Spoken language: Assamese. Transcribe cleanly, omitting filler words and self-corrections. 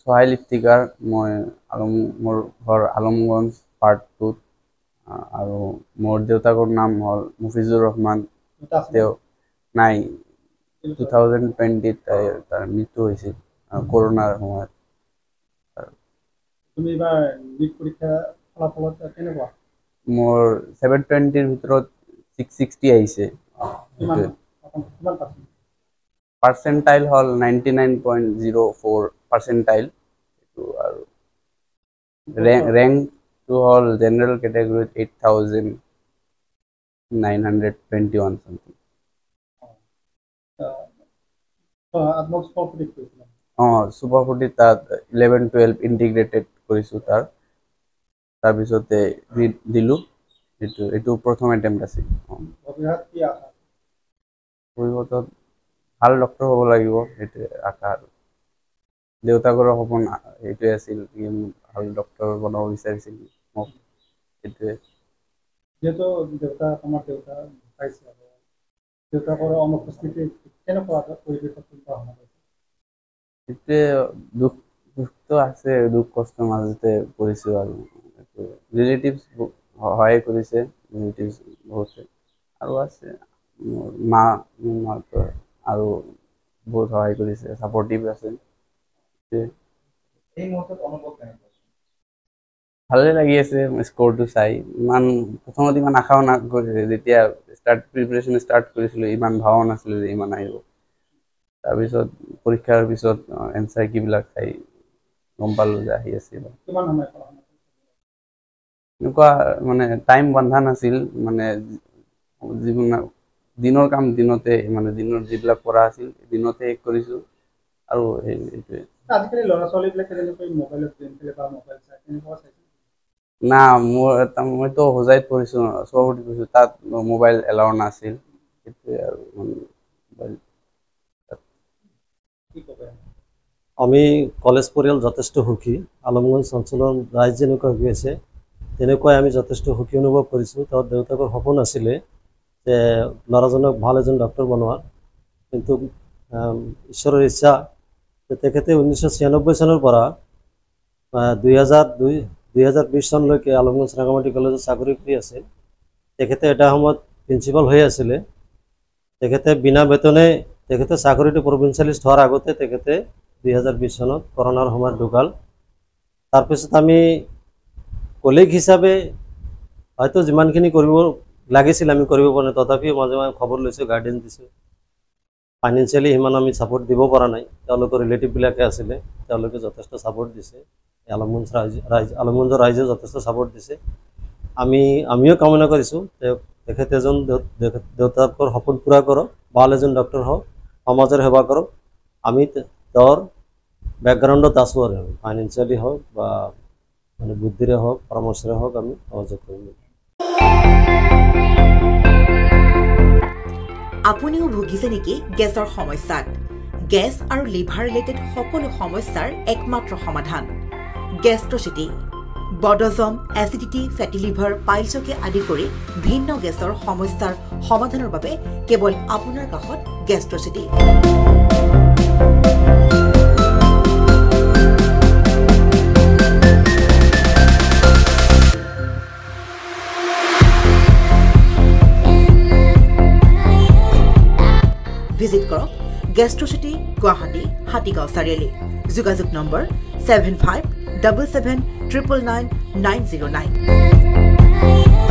সোহাইল ইফতিকাৰ মই মোৰ ঘৰ আলমগঞ্জ পাৰ্ট 2 আৰু মোৰ দেউতাকৰ নাম হ'ল মুফিজুৰ ৰহমান তেওঁ নাই 2020 তাৰ মৃত্যু হৈছিল কৰোনাৰ সময়ত তুমি এবাৰ নিট পৰীক্ষা ফলাফলত কেনেকুৱা মোৰ 720 ৰ ভিতৰত 660 আহিছে পাৰ্চেণ্টাইল হ'ল 99.04 পাৰ্চেণ্টাইল আৰু ৰেংকটো হ'ল জেনেৰেল কেটেগৰীত 8921 something সুপাৰ 40 তাত 11-12 ইণ্টিগ্ৰেটেড কৰিছোঁ তাৰপিছতে দিলোঁ এইটো প্ৰথম এটেম্প্ট আছিল ভৱিষ্যতত ভাল ডক্টৰ হ'ব লাগিব সেইটোৱে আশা আৰু দেউতাকৰ সপোন এইটোৱে আছিল ভাল ডক্টৰ বনাব বিচাৰিছিল মোক সেইটোৱে যেহেতু তোমাৰ দেউতা ঢুকাইছে দেউতাকৰ অনুপস্থিতি কেনেকুৱা পৰিৱেশত সেইটোৱে দুখটো আছে দুখ কষ্টৰ মাজতে পৰিছোঁ আৰু ৰিলেটিভছ সহায় কৰিছে ৰিলেটিভছ বহুতে আৰু আছে মোৰ মাহঁতৰ আৰু বহুত সহায় কৰিছে ছাপৰ্টিভ আছে ভালে লাগি আছে স্ক'ৰটো চাই প্ৰথমত ইমান আশাও নকৰিছে যেতিয়া প্ৰিপাৰেশ্যন ষ্টাৰ্ট কৰিছিলোঁ ইমান ভবাও নাছিলোঁ যে ইমান আহিব তাৰপিছত পৰীক্ষাৰ পিছত এনচাৰ কিবিলাক চাই গম পালোঁ যে আহি আছে এনেকুৱা মানে টাইম বন্ধা নাছিল মানে যিবিলাক দিনৰ কাম দিনতে মানে দিনৰ যিবিলাক পঢ়া আছিল দিনতে শেষ কৰিছোঁ আৰু এইটোৱে আজিকালি ল'ৰা ছোৱালীবিলাকে যেনেকৈ মোবাইলত গেম খেলে বা মোবাইল চাই তেনেকুৱা চাইছে না মইতো হোজাইত পঢ়িছোঁ চবত পঢ়িছোঁ তাত মোবাইল এলাউ নাছিল সেইটোৱে আৰু আমি কলেজ পৰিয়াল যথেষ্ট সুখী আলমগঞ্জ অঞ্চলৰ ৰাইজ যেনেকুৱা সুখী আছে তেনেকুৱাই আমি যথেষ্ট সুখী অনুভৱ কৰিছোঁ তেওঁৰ দেউতাকৰ সপোন আছিলে যে ল'ৰাজনক ভাল এজন ডক্টৰ বনোৱাৰ কিন্তু ঈশ্বৰৰ ইচ্ছা তেখেতে 1996 চনৰ পৰা 2020 চনলৈকে আলমগঞ্জ ৰাঙামাটি কলেজত চাকৰি কৰি আছে তেখেতে এটা সময়ত প্ৰিন্সিপাল হৈ আছিলে তেখেতে বিনা বেতনে তেখেতে চাকৰিটো প্ৰভিন্সিয়েলিষ্ট হোৱাৰ আগতে তেখেতে 2020 চনত কৰোনাৰ সময়ত ঢুকাল তাৰপিছত আমি কলিগ হিচাপে হয়তো যিমানখিনি কৰিব লাগিছিল আমি কৰিব পৰা নাই তথাপিও মাজে মাজে খবৰ লৈছোঁ গাইডেন্স দিছোঁ ফাইনেন্সিয়েলি সিমান আমি ছাপোৰ্ট দিব পৰা নাই তেওঁলোকৰ ৰিলেটিভবিলাকে আছিলে তেওঁলোকে যথেষ্ট ছাপোৰ্ট দিছে আলমগঞ্জৰ ৰাইজে যথেষ্ট ছাপোৰ্ট দিছে আমিও কামনা কৰিছোঁ তেখেত এজন দেউতাকৰ সপোন পূৰা কৰক ভাল এজন ডক্টৰ হওক সমাজৰ সেৱা কৰক আমি তেওঁৰ বেকগ্ৰাউণ্ডত আছোঁ আৰু ফাইনেন্সিয়েলি হওক বা মানে বুদ্ধিৰে হওক পৰামৰ্শৰে হওক আমি সহযোগ কৰিম আপুনিও ভুগিছে নেকি গেছৰ সমস্যাত গেছ আৰু লিভাৰ ৰিলেটেড সকলো সমস্যাৰ একমাত্ৰ সমাধান গেষ্ট্ৰচিটি বডজম এচিডিটি ফেটি লিভাৰ পাইলছকে আদি কৰি ভিন্ন গেছৰ সমস্যাৰ সমাধানৰ বাবে কেৱল আপোনাৰ কাষত গেষ্ট্ৰচিটি ভিজিট কৰক গেষ্ট্ৰচিটি গুৱাহাটী হাতীগাঁও চাৰিআলি যোগাযোগ নম্বৰ 7577999909